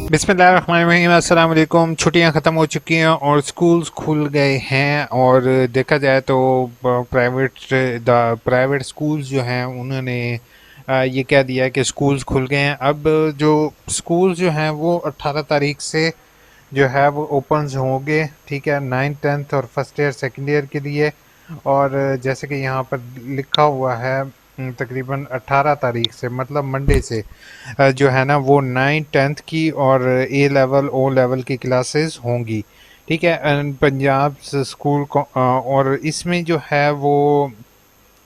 बिस्मिल्लाहिर्रहमानिर्रहीम, अस्सलाम वालेकुम। छुट्टियां ख़त्म हो चुकी हैं और स्कूल्स खुल गए हैं। और देखा जाए तो प्राइवेट स्कूल्स जो हैं उन्होंने ये कह दिया है कि स्कूल्स खुल गए हैं। अब जो स्कूल्स जो हैं वो 18 तारीख से जो है वो ओपन होंगे। ठीक है, 9th 10th और फर्स्ट ईयर सेकेंड ईयर के लिए। और जैसे कि यहाँ पर लिखा हुआ है तकरीबन 18 तारीख से मतलब मंडे से जो है ना वो 9th 10th की और ए लेवल ओ लेवल की क्लासेस होंगी। ठीक है, पंजाब स्कूल और इसमें जो है वो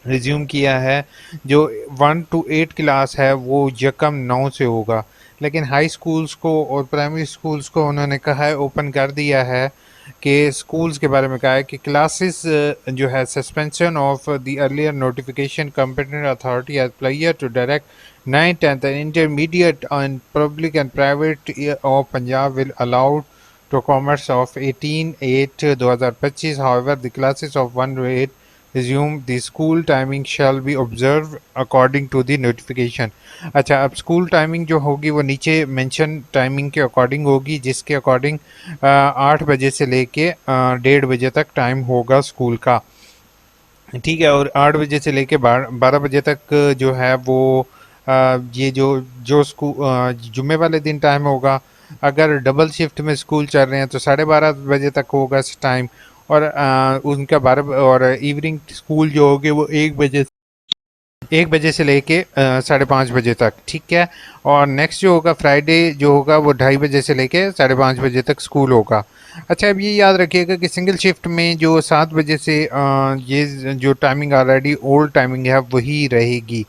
रिज्यूम किया है। जो 1 to 8 क्लास है वो यकम 9 से होगा, लेकिन हाई स्कूल्स को और प्राइमरी स्कूल्स को उन्होंने कहा है, ओपन कर दिया है कि स्कूल्स के बारे में कहा है कि क्लासेस जो है suspension of the earlier notification competent authority as player to direct 9th 10th and intermediate and public and private of Punjab will allowed to commerce of 18/8/2025. However, the classes of 1 to 8 resume. The school timing shall be observed according to the notification. अच्छा, अब school timing जो होगी वो नीचे mention timing के according होगी, जिसके according 8 बजे से लेके 1:30 बजे तक टाइम होगा स्कूल का। ठीक है, और 8 बजे से लेके 12 बजे तक जो है वो ये जो जो स्कूल जुम्मे वाले दिन टाइम होगा। अगर डबल शिफ्ट में स्कूल चल रहे हैं तो 12:30 बजे तक होगा टाइम। और उनका 12 और इवनिंग स्कूल जो होगे वो 1 बजे से लेके 5:30 बजे तक। ठीक है, और नेक्स्ट जो होगा फ्राइडे जो होगा वो 2:30 बजे से लेके 5:30 बजे तक स्कूल होगा। अच्छा, अब ये याद रखिएगा कि सिंगल शिफ्ट में जो 7 बजे से ये जो टाइमिंग ऑलरेडी ओल्ड टाइमिंग है वही रहेगी।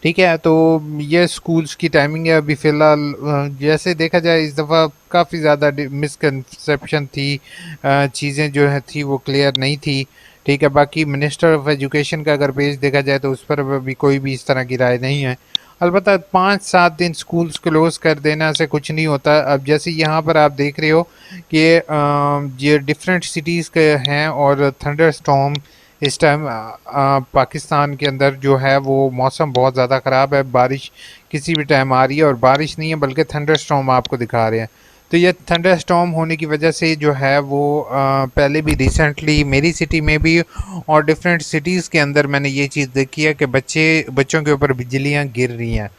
ठीक है, तो ये स्कूल्स की टाइमिंग है अभी फ़िलहाल। जैसे देखा जाए इस दफ़ा काफ़ी ज़्यादा मिसकंसेप्शन थी, चीज़ें जो है थी वो क्लियर नहीं थी। ठीक है, बाकी मिनिस्टर ऑफ एजुकेशन का अगर पेज देखा जाए तो उस पर अभी कोई भी इस तरह की राय नहीं है। अलबत्ता 5-7 दिन स्कूल्स क्लोज़ कर देना से कुछ नहीं होता। अब जैसे यहाँ पर आप देख रहे हो कि ये डिफरेंट सिटीज़ के हैं और थंडर स्टॉर्म इस टाइम पाकिस्तान के अंदर जो है वो मौसम बहुत ज़्यादा ख़राब है। बारिश किसी भी टाइम आ रही है और बारिश नहीं है बल्कि थंडर स्टॉर्म आपको दिखा रहे हैं। तो ये थंडर स्टॉर्म होने की वजह से जो है वो पहले भी रिसेंटली मेरी सिटी में भी और डिफरेंट सिटीज़ के अंदर मैंने ये चीज़ देखी है कि बच्चों के ऊपर बिजलियाँ गिर रही हैं।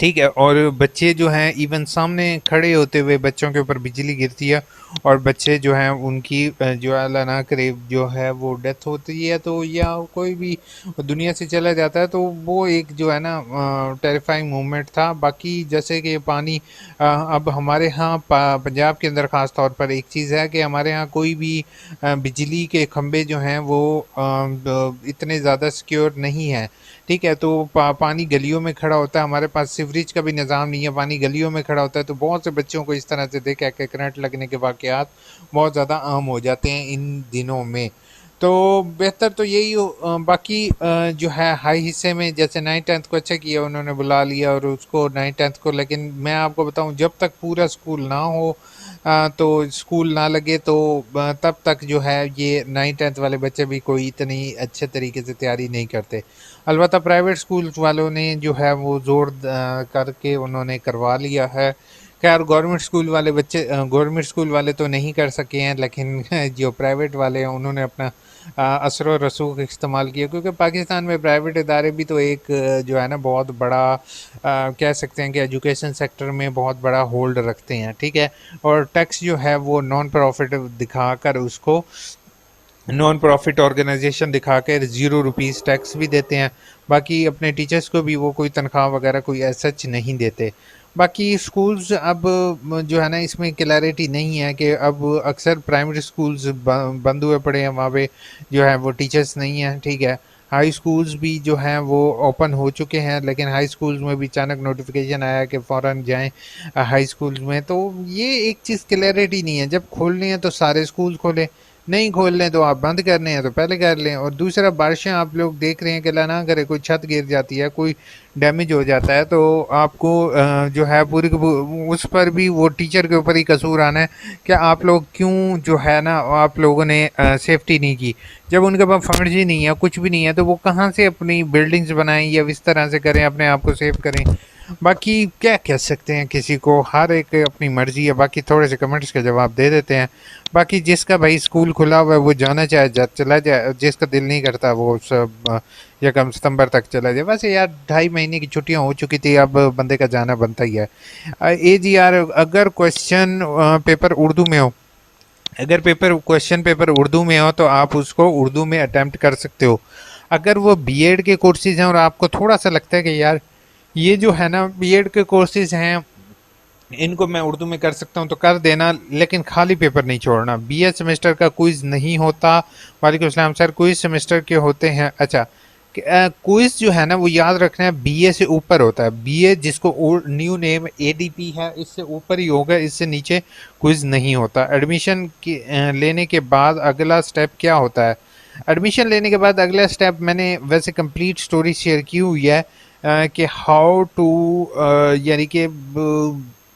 ठीक है, और बच्चे जो हैं इवन सामने खड़े होते हुए बच्चों के ऊपर बिजली गिरती है और बच्चे जो हैं उनकी जो अल्लाह ना करे जो है वो डेथ होती है। तो या कोई भी दुनिया से चला जाता है तो वो एक जो है ना टेरिफाइंग मोमेंट था। बाकी जैसे कि पानी अब हमारे यहाँ पंजाब के अंदर ख़ास तौर पर एक चीज़ है कि हमारे यहाँ कोई भी बिजली के खंभे जो हैं वो इतने ज़्यादा सिक्योर नहीं है। ठीक है, तो पानी गलियों में खड़ा होता है। हमारे पास सीवरेज का भी निज़ाम नहीं है, पानी गलियों में खड़ा होता है। तो बहुत से बच्चों को इस तरह से देखा कि करंट लगने के वाक़यात बहुत ज़्यादा आम हो जाते हैं इन दिनों में। तो बेहतर तो यही हो। बाकी जो है हाई हिस्से में जैसे 9th 10th को अच्छा किया उन्होंने बुला लिया और उसको 9th 10th को, लेकिन मैं आपको बताऊं जब तक पूरा स्कूल ना हो तो स्कूल ना लगे तो तब तक जो है ये 9th 10th वाले बच्चे भी कोई इतनी अच्छे तरीके से तैयारी नहीं करते। अलबत्ता प्राइवेट स्कूल वालों ने जो है वो ज़ोर करके उन्होंने करवा लिया है। खैर गवर्नमेंट स्कूल वाले तो नहीं कर सके हैं, लेकिन जो प्राइवेट वाले हैं उन्होंने अपना असर और रसूख इस्तेमाल किया, क्योंकि पाकिस्तान में प्राइवेट इदारे भी तो एक जो है ना बहुत बड़ा कह सकते हैं कि एजुकेशन सेक्टर में बहुत बड़ा होल्ड रखते हैं। ठीक है, और टैक्स जो है वो नॉन प्रॉफिट दिखाकर उसको नॉन प्रॉफिट ऑर्गेनाइजेशन दिखा कर ₹0 टैक्स भी देते हैं। बाकी अपने टीचर्स को भी वो कोई तनख्वाह वगैरह कोई ऐसा सच नहीं देते। बाकी स्कूल्स अब जो है ना इसमें क्लैरिटी नहीं है कि अब अक्सर प्राइमरी स्कूल्स बंद हुए पड़े हैं, वहाँ पे जो है वो टीचर्स नहीं हैं। ठीक है, हाई स्कूल्स भी जो हैं वो ओपन हो चुके हैं, लेकिन हाई स्कूल्स में भी अचानक नोटिफिकेशन आया कि फ़ौरन जाएं हाई स्कूल्स में। तो ये एक चीज़ क्लैरिटी नहीं है, जब खोलनी है तो सारे स्कूल खोलें, नहीं खोल लें तो आप बंद करने हैं तो पहले कर लें। और दूसरा, बारिशें आप लोग देख रहे हैं कि अल्लाह ना करे कोई छत गिर जाती है, कोई डैमेज हो जाता है तो आपको जो है उस पर भी वो टीचर के ऊपर ही कसूर आना है कि आप लोग क्यों जो है ना आप लोगों ने सेफ्टी नहीं की। जब उनके पास फंड्स ही नहीं है, कुछ भी नहीं है, तो वो कहाँ से अपनी बिल्डिंग्स बनाएं या इस तरह से करें, अपने आप को सेव करें। बाकी क्या कह सकते हैं, किसी को हर एक अपनी मर्जी है। बाकी थोड़े से कमेंट्स के जवाब दे देते हैं। बाकी जिसका भाई स्कूल खुला हुआ है वो जाना चाहे चला जाए, जिसका दिल नहीं करता वो सब यकम सितंबर तक चला जाए। वैसे यार 2.5 महीने की छुट्टियां हो चुकी थी, अब बंदे का जाना बनता ही है। ए जी यार, अगर क्वेश्चन पेपर उर्दू में हो, अगर क्वेश्चन पेपर उर्दू में हो तो आप उसको उर्दू में अटेम्प्ट कर सकते हो। अगर वो बीएड के कोर्सेज हैं और आपको थोड़ा सा लगता है कि यार ये जो है ना बीएड के कोर्सेज हैं, इनको मैं उर्दू में कर सकता हूँ तो कर देना, लेकिन खाली पेपर नहीं छोड़ना। बीए सेमेस्टर का क्विज नहीं होता। वालेकुम सलाम सर, क्विज सेमेस्टर के होते हैं? अच्छा, क्विज जो है ना वो याद रखना है बीए से ऊपर होता है। बीए जिसको न्यू नेम एडीपी है, इससे ऊपर ही होगा, इससे नीचे क्विज नहीं होता। एडमिशन लेने के बाद अगला स्टेप क्या होता है? एडमिशन लेने के बाद अगला स्टेप मैंने वैसे कंप्लीट स्टोरी शेयर की हुई है कि हाउ टू, यानी कि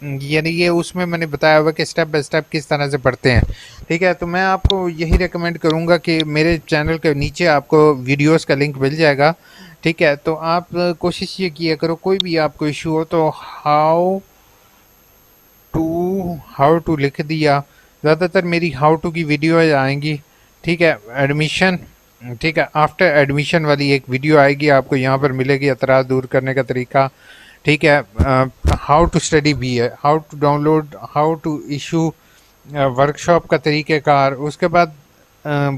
यानी ये उसमें मैंने बताया हुआ कि स्टेप बाय स्टेप किस तरह से पढ़ते हैं। ठीक है, तो मैं आपको यही रेकमेंड करूँगा कि मेरे चैनल के नीचे आपको वीडियोस का लिंक मिल जाएगा। ठीक है, तो आप कोशिश ये किया करो, कोई भी आपको इशू हो तो हाउ टू लिख दिया। ज़्यादातर मेरी हाउ टू की वीडियो आएंगी। ठीक है, एडमिशन, ठीक है, आफ्टर एडमिशन वाली एक वीडियो आएगी, आपको यहाँ पर मिलेगी, एतराज़ दूर करने का तरीका। ठीक है, हाउ टू स्टडी भी है, how to download, how to issue workshop का तरीक़ेकार, उसके बाद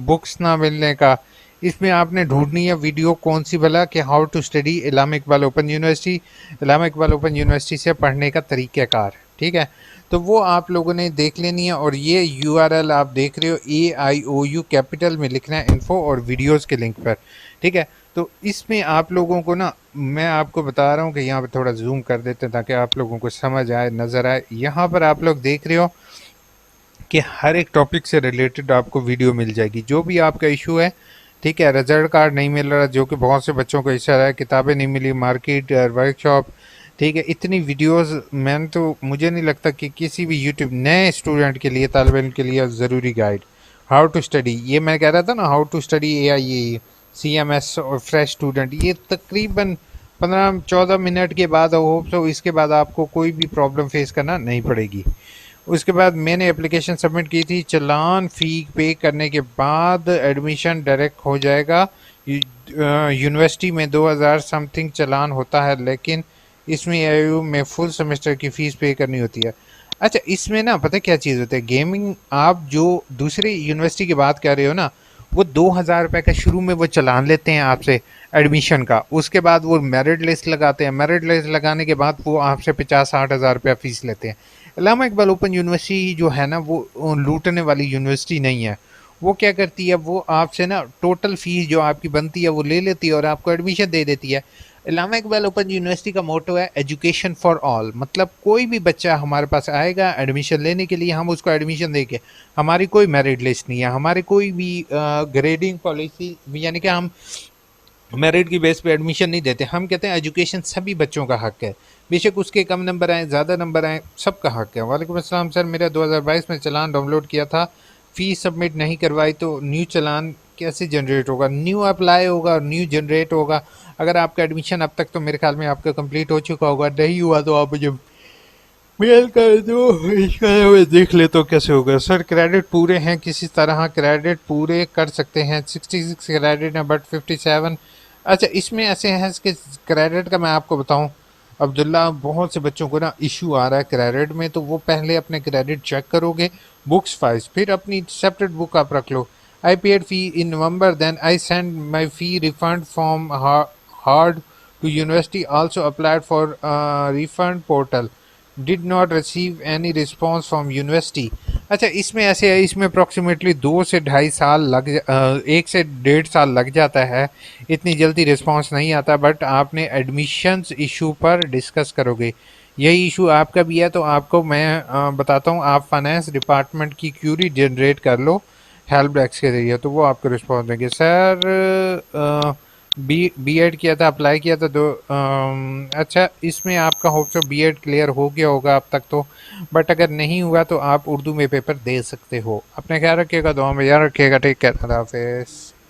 बुक्स ना मिलने का। इसमें आपने ढूंढनी है वीडियो कौन सी भला कि how to study Allama Iqbal open university, Allama Iqbal open university से पढ़ने का तरीक़ेकार। ठीक है, तो वो आप लोगों ने देख लेनी है। और ये यूआरएल आप देख रहे हो, AIOU कैपिटल में लिखना है, इन्फो और वीडियोज़ के लिंक पर। ठीक है, तो इसमें आप लोगों को ना, मैं आपको बता रहा हूँ कि यहाँ पर थोड़ा जूम कर देते हैं ताकि आप लोगों को समझ आए, नज़र आए। यहाँ पर आप लोग देख रहे हो कि हर एक टॉपिक से रिलेटेड आपको वीडियो मिल जाएगी, जो भी आपका इशू है। ठीक है, रिजल्ट कार्ड नहीं मिल रहा, जो कि बहुत से बच्चों को इशू है, किताबें नहीं मिली, मार्केट वर्कशॉप। ठीक है, इतनी वीडियोस मैंने तो, मुझे नहीं लगता कि किसी भी यूट्यूब नए स्टूडेंट के लिए, तालिब इल्म के लिए ज़रूरी गाइड हाउ टू स्टडी, ये मैं कह रहा था ना, how to study AIE CMS और फ्रेश स्टूडेंट, ये तकरीबन 15-14 मिनट के बाद होप सो इसके बाद आपको कोई भी प्रॉब्लम फेस करना नहीं पड़ेगी। उसके बाद मैंने एप्लीकेशन सबमिट की थी, चालान फ़ी पे करने के बाद एडमिशन डायरेक्ट हो जाएगा। यूनिवर्सिटी में 2000 समथिंग चालान होता है, लेकिन इसमें AIU में फुल सेमेस्टर की फ़ीस पे करनी होती है। अच्छा, इसमें ना पता क्या चीज़ होती है, गेमिंग, आप जो दूसरी यूनिवर्सिटी की बात कर रहे हो ना, वो 2000 रुपये का शुरू में वो चालान लेते हैं आपसे एडमिशन का। उसके बाद वो मेरिट लिस्ट लगाते हैं, मेरिट लिस्ट लगाने के बाद वो आपसे 50-60 हज़ार रुपया फ़ीस लेते हैं। इलामा इकबाल ओपन यूनिवर्सिटी जो है ना वो लूटने वाली यूनिवर्सिटी नहीं है। वो क्या करती है, वो आपसे ना टोटल फ़ीस जो आपकी बनती है वो ले लेती है और आपको एडमिशन दे देती है। इलामा इकबाल ओपन यूनिवर्सिटी का मोटो है एजुकेशन फॉर ऑल, मतलब कोई भी बच्चा हमारे पास आएगा एडमिशन लेने के लिए, हम उसको एडमिशन देंगे। हमारी कोई मेरिट लिस्ट नहीं है, हमारी कोई भी ग्रेडिंग पॉलिसी, यानी कि हम मेरिट की बेस पे एडमिशन नहीं देते। हम कहते हैं एजुकेशन सभी बच्चों का हक है, बेशक उसके कम नंबर आए, ज़्यादा नंबर आए, सबका हक है। वालेकुम अस्सलाम सर, मेरा 2022 में चालान डाउनलोड किया था, फ़ीस सबमिट नहीं करवाई, तो न्यू चालान कैसे जनरेट होगा? न्यू अप्लाई होगा और न्यू जनरेट होगा। अगर आपका एडमिशन अब तक तो मेरे ख्याल में आपका कंप्लीट हो चुका होगा, नहीं हुआ तो आप मुझे मेल कर दो, इसका देख ले तो कैसे होगा। सर क्रेडिट पूरे हैं, किसी तरह क्रेडिट पूरे कर सकते हैं? 66 क्रेडिट है बट 57। अच्छा, इसमें ऐसे हैं कि क्रेडिट का मैं आपको बताऊं अब्दुल्ला, बहुत से बच्चों को ना इशू आ रहा है क्रेडिट में, तो वो पहले अपने क्रेडिट चेक करोगे, बुक्स फाइज, फिर अपनी सेपरेट बुक आप रख लो। I paid fee in November, then I send my fee refund from hard to university, also applied for refund portal, did not receive any response from university. अच्छा, इसमें ऐसे है, इसमें अप्रॉक्सीमेटली 2 से 2.5 साल 1 से 1.5 साल लग जाता है, इतनी जल्दी रिस्पॉन्स नहीं आता। बट आपने एडमिशन्स इशू पर डिस्कस करोगे, यही इशू आपका भी है तो आपको मैं बताता हूँ, आप फाइनेंस डिपार्टमेंट की क्यूरी जनरेट कर लो हेल्प डेस्क के जरिए, तो वो आपको रिस्पॉन्स देंगे। सर बी एड किया था, अप्लाई किया था अच्छा, इसमें आपका hope so B Ed clear हो गया होगा अब तक तो, बट अगर नहीं हुआ तो आप उर्दू में पेपर दे सकते हो। अपने ख्याल रखिएगा, दुआ में याद रखिएगा, टेक केयर, अल्लाह हाफिज़।